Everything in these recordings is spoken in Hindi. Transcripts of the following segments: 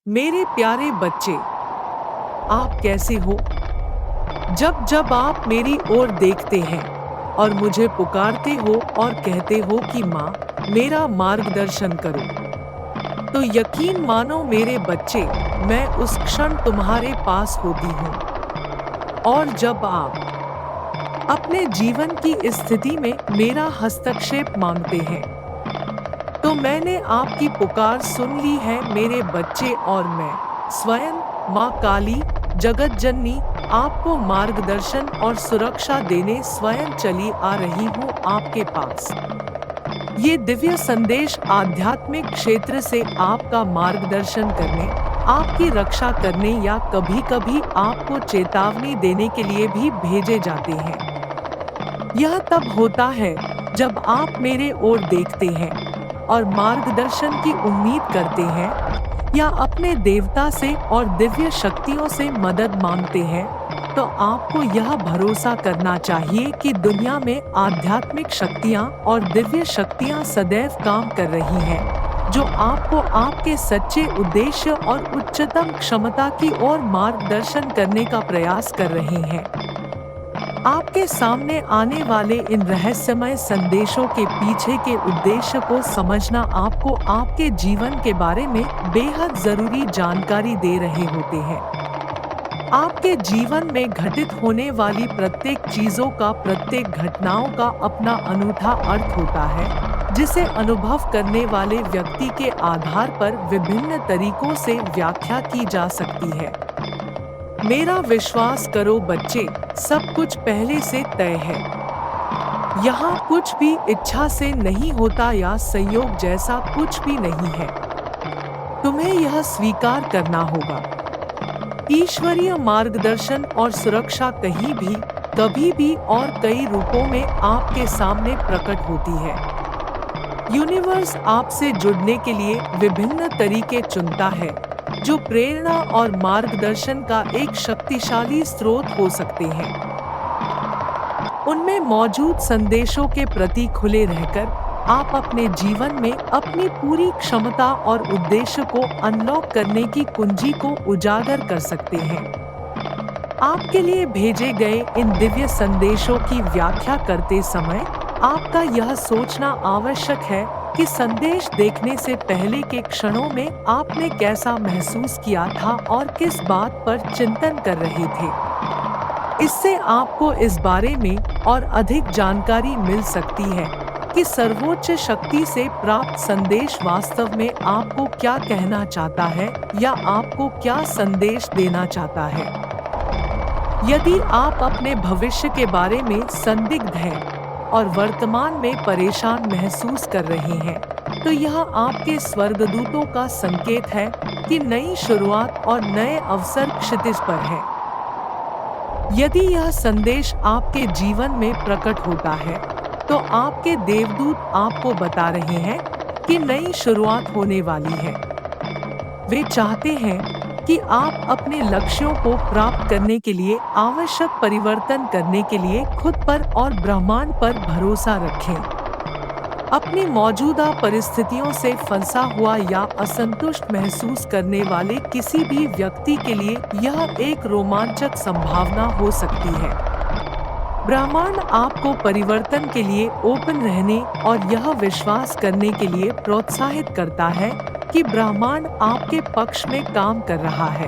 मेरे प्यारे बच्चे, आप कैसे हो? जब जब आप मेरी ओर देखते हैं और मुझे पुकारते हो और कहते हो कि माँ, मेरा मार्गदर्शन करो, तो यकीन मानो मेरे बच्चे, मैं उस क्षण तुम्हारे पास होती हूँ। और जब आप अपने जीवन की इस स्थिति में मेरा हस्तक्षेप मांगते हैं, तो मैंने आपकी पुकार सुन ली है मेरे बच्चे, और मैं स्वयं माँ काली, जगत जननी, आपको मार्गदर्शन और सुरक्षा देने स्वयं चली आ रही हूँ आपके पास। ये दिव्य संदेश आध्यात्मिक क्षेत्र से आपका मार्गदर्शन करने, आपकी रक्षा करने या कभी-कभी आपको चेतावनी देने के लिए भी भेजे जाते हैं। यह तब होता है जब आप मेरे ओर देखते हैं और मार्गदर्शन की उम्मीद करते हैं या अपने देवता से और दिव्य शक्तियों से मदद मांगते हैं, तो आपको यह भरोसा करना चाहिए कि दुनिया में आध्यात्मिक शक्तियाँ और दिव्य शक्तियाँ सदैव काम कर रही हैं, जो आपको आपके सच्चे उद्देश्य और उच्चतम क्षमता की ओर मार्गदर्शन करने का प्रयास कर रही हैं। आपके सामने आने वाले इन रहस्यमय संदेशों के पीछे के उद्देश्य को समझना आपको आपके जीवन के बारे में बेहद जरूरी जानकारी दे रहे होते हैं। आपके जीवन में घटित होने वाली प्रत्येक चीजों का, प्रत्येक घटनाओं का अपना अनूठा अर्थ होता है, जिसे अनुभव करने वाले व्यक्ति के आधार पर विभिन्न तरीकों से व्याख्या की जा सकती है। मेरा विश्वास करो बच्चे, सब कुछ पहले से तय है। यहाँ कुछ भी इच्छा से नहीं होता या संयोग जैसा कुछ भी नहीं है। तुम्हें यह स्वीकार करना होगा। ईश्वरीय मार्गदर्शन और सुरक्षा कहीं भी, कभी भी और कई रूपों में आपके सामने प्रकट होती है। यूनिवर्स आपसे जुड़ने के लिए विभिन्न तरीके चुनता है, जो प्रेरणा और मार्गदर्शन का एक शक्तिशाली स्रोत हो सकते हैं। उनमें मौजूद संदेशों के प्रति खुले रहकर आप अपने जीवन में अपनी पूरी क्षमता और उद्देश्य को अनलॉक करने की कुंजी को उजागर कर सकते हैं। आपके लिए भेजे गए इन दिव्य संदेशों की व्याख्या करते समय आपका यह सोचना आवश्यक है कि संदेश देखने से पहले के क्षणों में आपने कैसा महसूस किया था और किस बात पर चिंतन कर रहे थे। इससे आपको इस बारे में और अधिक जानकारी मिल सकती है कि सर्वोच्च शक्ति से प्राप्त संदेश वास्तव में आपको क्या कहना चाहता है या आपको क्या संदेश देना चाहता है। यदि आप अपने भविष्य के बारे में संदिग्ध हैं और वर्तमान में परेशान महसूस कर रहे हैं, तो यह आपके स्वर्गदूतों का संकेत है कि नई शुरुआत और नए अवसर क्षितिज पर हैं। यदि यह संदेश आपके जीवन में प्रकट होता है, तो आपके देवदूत आपको बता रहे हैं कि नई शुरुआत होने वाली है। वे चाहते हैं कि आप अपने लक्ष्यों को प्राप्त करने के लिए आवश्यक परिवर्तन करने के लिए खुद पर और ब्रह्मांड पर भरोसा रखें। अपनी मौजूदा परिस्थितियों से फंसा हुआ या असंतुष्ट महसूस करने वाले किसी भी व्यक्ति के लिए यह एक रोमांचक संभावना हो सकती है। ब्रह्मांड आपको परिवर्तन के लिए ओपन रहने और यह विश्वास करने के लिए प्रोत्साहित करता है कि ब्रह्मांड आपके पक्ष में काम कर रहा है।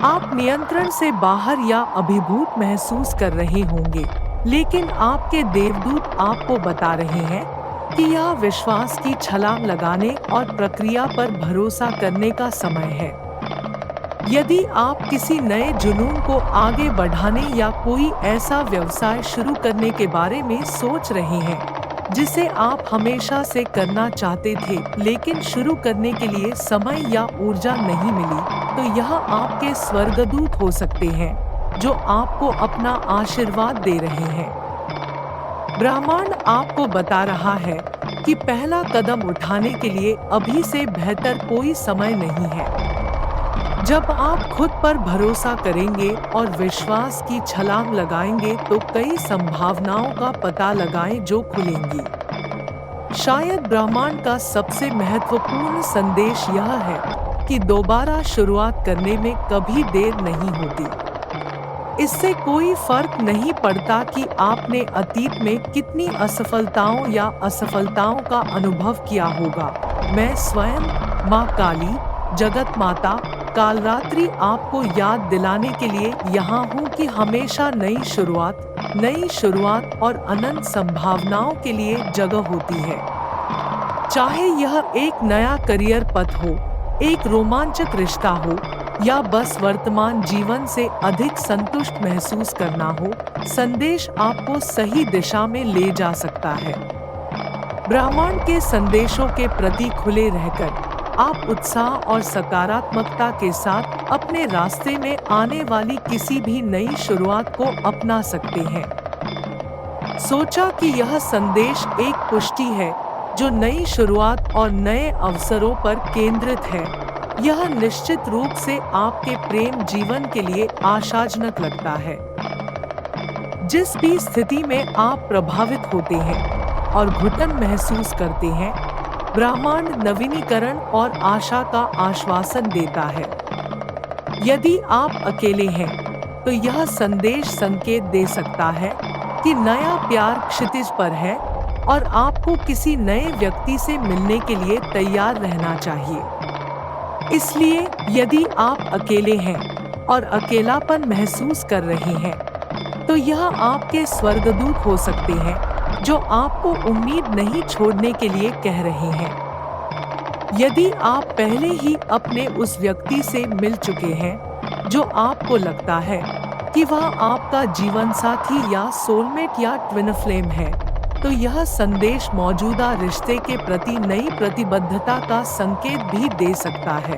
आप नियंत्रण से बाहर या अभिभूत महसूस कर रहे होंगे, लेकिन आपके देवदूत आपको बता रहे हैं कि यह विश्वास की छलांग लगाने और प्रक्रिया पर भरोसा करने का समय है। यदि आप किसी नए जुनून को आगे बढ़ाने या कोई ऐसा व्यवसाय शुरू करने के बारे में सोच रहे हैं जिसे आप हमेशा से करना चाहते थे, लेकिन शुरू करने के लिए समय या ऊर्जा नहीं मिली, तो यह आपके स्वर्गदूत हो सकते हैं जो आपको अपना आशीर्वाद दे रहे हैं। ब्रह्मांड आपको बता रहा है कि पहला कदम उठाने के लिए अभी से बेहतर कोई समय नहीं है। जब आप खुद पर भरोसा करेंगे और विश्वास की छलांग लगाएंगे, तो कई संभावनाओं का पता लगाएं जो खुलेंगी। शायद ब्रह्मांड का सबसे महत्वपूर्ण संदेश यह है कि दोबारा शुरुआत करने में कभी देर नहीं होती। इससे कोई फर्क नहीं पड़ता कि आपने अतीत में कितनी असफलताओं या असफलताओं का अनुभव किया होगा। मैं स्वयं, माँ काली, जगत माता, कालरात्रि आपको याद दिलाने के लिए यहाँ हूँ कि हमेशा नई शुरुआत और अनंत संभावनाओं के लिए जगह होती है। चाहे यह एक नया करियर पथ हो, एक रोमांचक रिश्ता हो, या बस वर्तमान जीवन से अधिक संतुष्ट महसूस करना हो, संदेश आपको सही दिशा में ले जा सकता है। ब्रह्मांड के संदेशों के प्रति खुले रहकर आप उत्साह और सकारात्मकता के साथ अपने रास्ते में आने वाली किसी भी नई शुरुआत को अपना सकते हैं। सोचा कि यह संदेश एक पुष्टि है जो नई शुरुआत और नए अवसरों पर केंद्रित है। यह निश्चित रूप से आपके प्रेम जीवन के लिए आशाजनक लगता है। जिस भी स्थिति में आप प्रभावित होते हैं और घुटन महसूस करते हैं, ब्रह्मांड नवीनीकरण और आशा का आश्वासन देता है। यदि आप अकेले हैं, तो यह संदेश संकेत दे सकता है कि नया प्यार क्षितिज पर है और आपको किसी नए व्यक्ति से मिलने के लिए तैयार रहना चाहिए। इसलिए यदि आप अकेले हैं और अकेलापन महसूस कर रहे हैं, तो यह आपके स्वर्गदूत हो सकते हैं जो आपको उम्मीद नहीं छोड़ने के लिए कह रहे हैं। यदि आप पहले ही अपने उस व्यक्ति से मिल चुके हैं जो आपको लगता है कि वह आपका जीवन साथी या सोलमेट या ट्विन फ्लेम है, तो यह संदेश मौजूदा रिश्ते के प्रति नई प्रतिबद्धता का संकेत भी दे सकता है।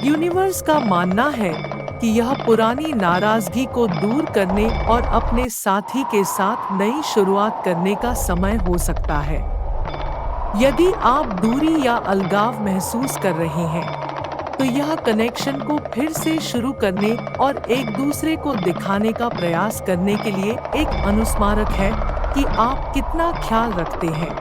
यूनिवर्स का मानना है कि यह पुरानी नाराजगी को दूर करने और अपने साथी के साथ नई शुरुआत करने का समय हो सकता है। यदि आप दूरी या अलगाव महसूस कर रहे हैं, तो यह कनेक्शन को फिर से शुरू करने और एक दूसरे को दिखाने का प्रयास करने के लिए एक अनुस्मारक है कि आप कितना ख्याल रखते हैं।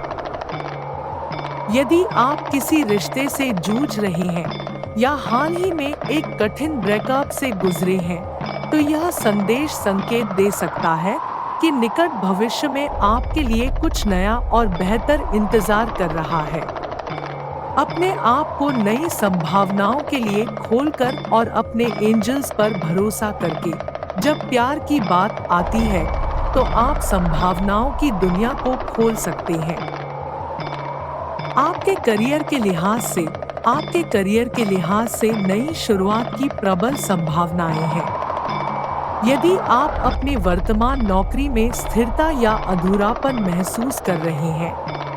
यदि आप किसी रिश्ते से जूझ रहे हैं या हाल ही में एक कठिन ब्रेकअप से गुजरे हैं, तो यह संदेश संकेत दे सकता है कि निकट भविष्य में आपके लिए कुछ नया और बेहतर इंतजार कर रहा है। अपने आप को नई संभावनाओं के लिए खोलकर और अपने एंजल्स पर भरोसा करके, जब प्यार की बात आती है, तो आप संभावनाओं की दुनिया को खोल सकते हैं। आपके करियर के लिहाज से नई शुरुआत की प्रबल संभावनाएं हैं। यदि आप अपनी वर्तमान नौकरी में स्थिरता या अधूरापन महसूस कर रहे हैं,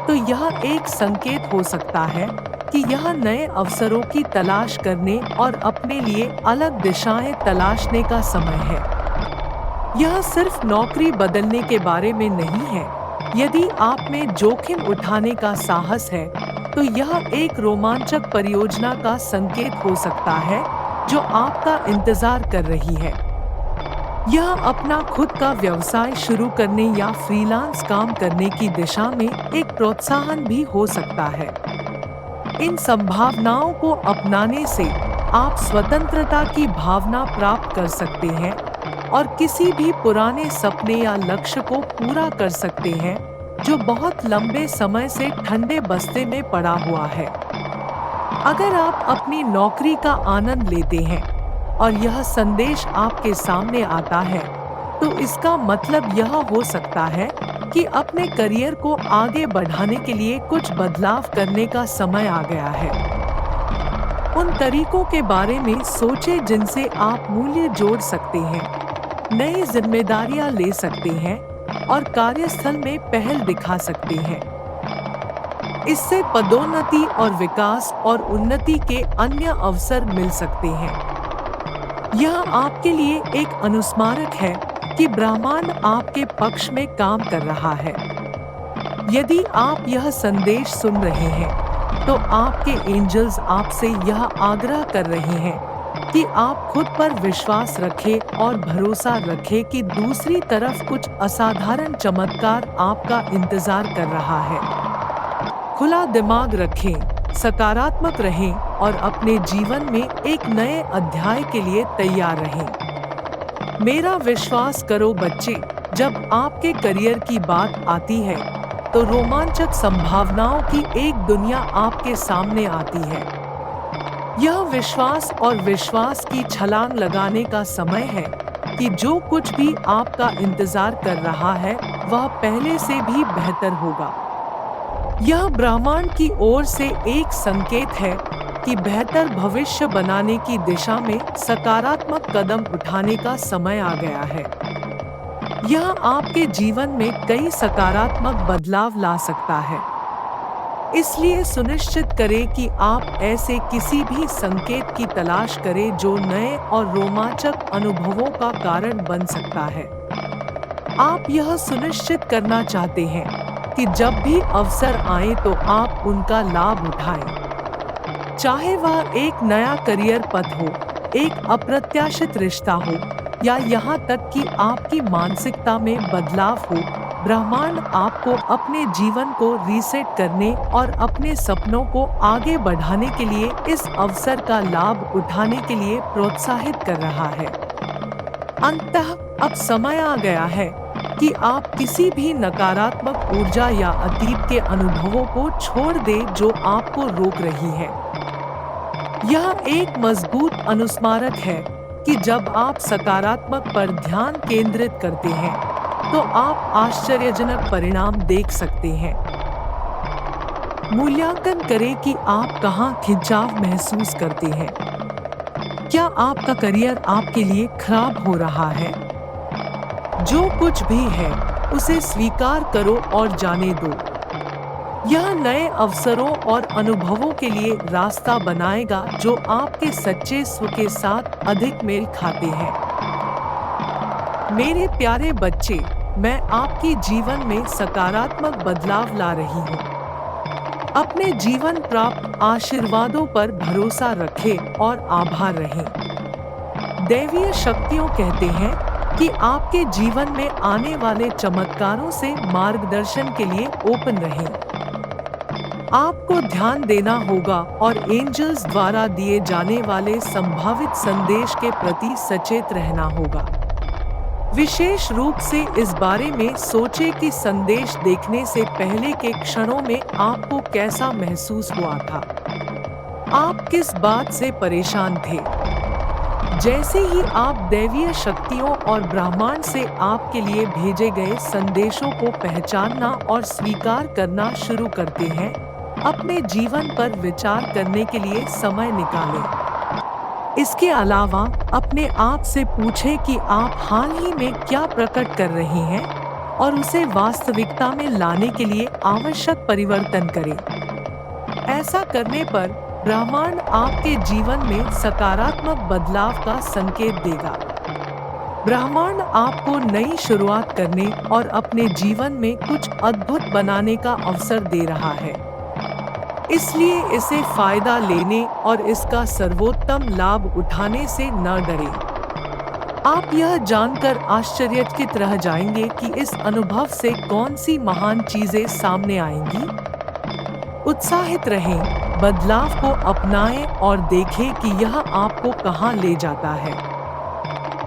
तो यह एक संकेत हो सकता है कि यह नए अवसरों की तलाश करने और अपने लिए अलग दिशाएं तलाशने का समय है। यह सिर्फ नौकरी बदलने के बारे में नहीं है। यदि आप में जोखिम उठाने का साहस है, तो यह एक रोमांचक परियोजना का संकेत हो सकता है जो आपका इंतजार कर रही है। यह अपना खुद का व्यवसाय शुरू करने या फ्रीलांस काम करने की दिशा में एक प्रोत्साहन भी हो सकता है। इन संभावनाओं को अपनाने से आप स्वतंत्रता की भावना प्राप्त कर सकते हैं और किसी भी पुराने सपने या लक्ष्य को पूरा कर सकते हैं जो बहुत लंबे समय से ठंडे बस्ते में पड़ा हुआ है। अगर आप अपनी नौकरी का आनंद लेते हैं और यह संदेश आपके सामने आता है, तो इसका मतलब यह हो सकता है कि अपने करियर को आगे बढ़ाने के लिए कुछ बदलाव करने का समय आ गया है। उन तरीकों के बारे में सोचें जिनसे आप मूल्य जोड़ सकते हैं, नई जिम्मेदारियां ले सकते हैं और कार्यस्थल में पहल दिखा सकते हैं। इससे पदोन्नति और विकास और उन्नति के अन्य अवसर मिल सकते हैं। यह आपके लिए एक अनुस्मारक है कि ब्रह्मांड आपके पक्ष में काम कर रहा है। यदि आप यह संदेश सुन रहे हैं, तो आपके एंजल्स आपसे यह आग्रह कर रहे हैं कि आप खुद पर विश्वास रखें और भरोसा रखें कि दूसरी तरफ कुछ असाधारण चमत्कार आपका इंतजार कर रहा है। खुला दिमाग रखें, सकारात्मक रहें और अपने जीवन में एक नए अध्याय के लिए तैयार रहें। मेरा विश्वास करो बच्चे, जब आपके करियर की बात आती है, तो रोमांचक संभावनाओं की एक दुनिया आपके सामने आती है। यह विश्वास और विश्वास की छलांग लगाने का समय है कि जो कुछ भी आपका इंतजार कर रहा है, वह पहले से भी बेहतर होगा। यह ब्रह्मांड की ओर से एक संकेत है कि बेहतर भविष्य बनाने की दिशा में सकारात्मक कदम उठाने का समय आ गया है। यह आपके जीवन में कई सकारात्मक बदलाव ला सकता है। इसलिए सुनिश्चित करें कि आप ऐसे किसी भी संकेत की तलाश करें जो नए और रोमांचक अनुभवों का कारण बन सकता है। आप यह सुनिश्चित करना चाहते हैं कि जब भी अवसर आए तो आप उनका लाभ उठाएं। चाहे वह एक नया करियर पथ हो, एक अप्रत्याशित रिश्ता हो, या यहाँ तक कि आपकी मानसिकता में बदलाव हो, ब्रह्मांड आपको अपने जीवन को रीसेट करने और अपने सपनों को आगे बढ़ाने के लिए इस अवसर का लाभ उठाने के लिए प्रोत्साहित कर रहा है। अंततः अब समय आ गया है कि आप किसी भी नकारात्मक ऊर्जा या अतीत के अनुभवों को छोड़ दें जो आपको रोक रही है। यह एक मजबूत अनुस्मारक है कि जब आप सकारात्मक पर ध्यान केंद्रित करते हैं, तो आप आश्चर्यजनक परिणाम देख सकते हैं। मूल्यांकन करें कि आप कहाँ खिंचाव महसूस करते हैं। क्या आपका करियर आपके लिए खराब हो रहा है? जो कुछ भी है, उसे स्वीकार करो और जाने दो। यह नए अवसरों और अनुभवों के लिए रास्ता बनाएगा जो आपके सच्चे स्व के साथ अधिक मेल खाते हैं। मेरे प्यारे बच्चे, मैं आपके जीवन में सकारात्मक बदलाव ला रही हूँ। अपने जीवन प्राप्त आशीर्वादों पर भरोसा रखें और आभार रहें। दैवीय शक्तियों कहते हैं कि आपके जीवन में आने वाले चमत्कारों से मार्गदर्शन के लिए ओपन रहें। आपको ध्यान देना होगा और एंजल्स द्वारा दिए जाने वाले संभावित संदेश के प्रति सचेत रहना होगा। विशेष रूप से इस बारे में सोचें कि संदेश देखने से पहले के क्षणों में आपको कैसा महसूस हुआ था। आप किस बात से परेशान थे? जैसे ही आप दैवीय शक्तियों और ब्रह्मांड से आपके लिए भेजे गए संदेशों को पहचानना और स्वीकार करना शुरू करते हैं, अपने जीवन पर विचार करने के लिए समय निकालें। इसके अलावा अपने आप से पूछें कि आप हाल ही में क्या प्रकट कर रहे हैं और उसे वास्तविकता में लाने के लिए आवश्यक परिवर्तन करें। ऐसा करने पर ब्रह्मांड आपके जीवन में सकारात्मक बदलाव का संकेत देगा। ब्रह्मांड आपको नई शुरुआत करने और अपने जीवन में कुछ अद्भुत बनाने का अवसर दे रहा है। इसलिए इसे फायदा लेने और इसका सर्वोत्तम लाभ उठाने से न डरें। आप यह जानकर आश्चर्यचकित रह जाएंगे कि इस अनुभव से कौन सी महान चीजें सामने आएंगी। उत्साहित रहें, बदलाव को अपनाएं और देखें कि यह आपको कहां ले जाता है।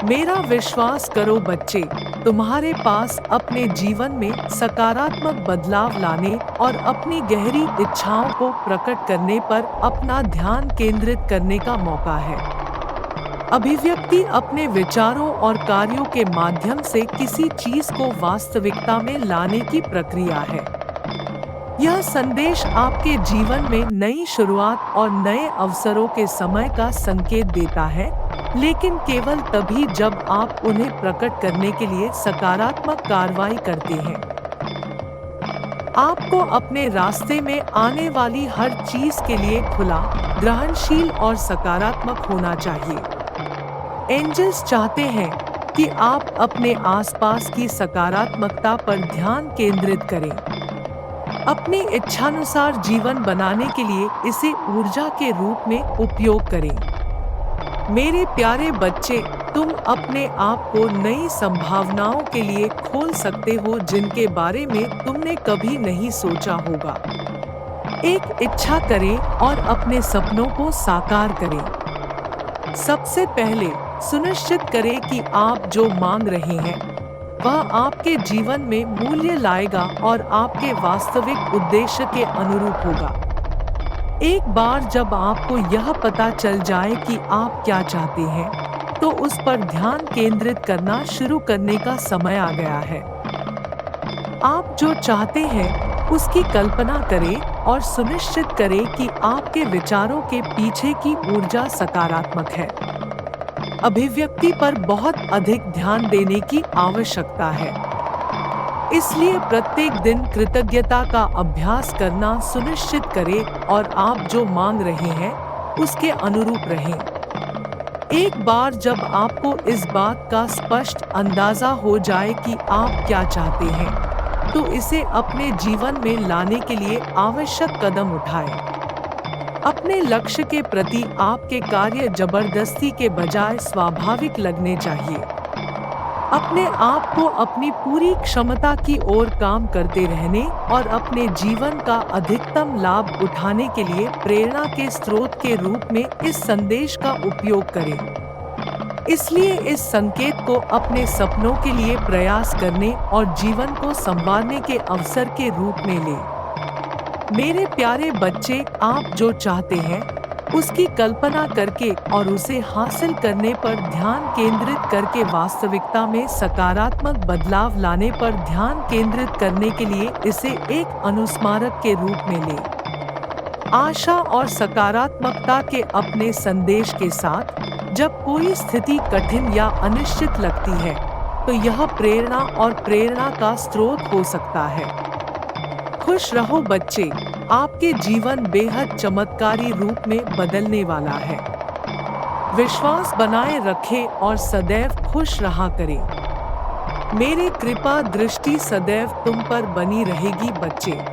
मेरा विश्वास करो बच्चे, तुम्हारे पास अपने जीवन में सकारात्मक बदलाव लाने और अपनी गहरी इच्छाओं को प्रकट करने पर अपना ध्यान केंद्रित करने का मौका है। अभिव्यक्ति अपने विचारों और कार्यों के माध्यम से किसी चीज को वास्तविकता में लाने की प्रक्रिया है। यह संदेश आपके जीवन में नई शुरुआत और नए अवसरों के समय का संकेत देता है, लेकिन केवल तभी जब आप उन्हें प्रकट करने के लिए सकारात्मक कार्रवाई करते हैं। आपको अपने रास्ते में आने वाली हर चीज के लिए खुला, ग्रहणशील और सकारात्मक होना चाहिए। एंजल्स चाहते हैं कि आप अपने आसपास की सकारात्मकता पर ध्यान केंद्रित करें। अपनी इच्छानुसार जीवन बनाने के लिए इसे ऊर्जा के रूप में उपयोग करें। मेरे प्यारे बच्चे, तुम अपने आप को नई संभावनाओं के लिए खोल सकते हो जिनके बारे में तुमने कभी नहीं सोचा होगा। एक इच्छा करें और अपने सपनों को साकार करें। सबसे पहले सुनिश्चित करें कि आप जो मांग रहे हैं वह आपके जीवन में मूल्य लाएगा और आपके वास्तविक उद्देश्य के अनुरूप होगा। एक बार जब आपको यह पता चल जाए कि आप क्या चाहते हैं, तो उस पर ध्यान केंद्रित करना शुरू करने का समय आ गया है। आप जो चाहते हैं, उसकी कल्पना करें और सुनिश्चित करें कि आपके विचारों के पीछे की ऊर्जा सकारात्मक है। अभिव्यक्ति पर बहुत अधिक ध्यान देने की आवश्यकता है। इसलिए प्रत्येक दिन कृतज्ञता का अभ्यास करना सुनिश्चित करें और आप जो मांग रहे हैं, उसके अनुरूप रहें। एक बार जब आपको इस बात का स्पष्ट अंदाजा हो जाए कि आप क्या चाहते हैं, तो इसे अपने जीवन में लाने के लिए आवश्यक कदम उठाएं। अपने लक्ष्य के प्रति आपके कार्य जबरदस्ती के बजाय स्वाभाविक लगने चाहिए। अपने आप को अपनी पूरी क्षमता की ओर काम करते रहने और अपने जीवन का अधिकतम लाभ उठाने के लिए प्रेरणा के स्रोत के रूप में इस संदेश का उपयोग करें। इसलिए इस संकेत को अपने सपनों के लिए प्रयास करने और जीवन को संवारने के अवसर के रूप में लें। मेरे प्यारे बच्चे, आप जो चाहते हैं उसकी कल्पना करके और उसे हासिल करने पर ध्यान केंद्रित करके वास्तविकता में सकारात्मक बदलाव लाने पर ध्यान केंद्रित करने के लिए इसे एक अनुस्मारक के रूप में लें। आशा और सकारात्मकता के अपने संदेश के साथ, जब कोई स्थिति कठिन या अनिश्चित लगती है, तो यह प्रेरणा और प्रेरणा का स्रोत हो सकता है। खुश रहो बच्चे, आपके जीवन बेहद चमत्कारी रूप में बदलने वाला है। विश्वास बनाए रखें और सदैव खुश रहा करें। मेरी कृपा दृष्टि सदैव तुम पर बनी रहेगी बच्चे।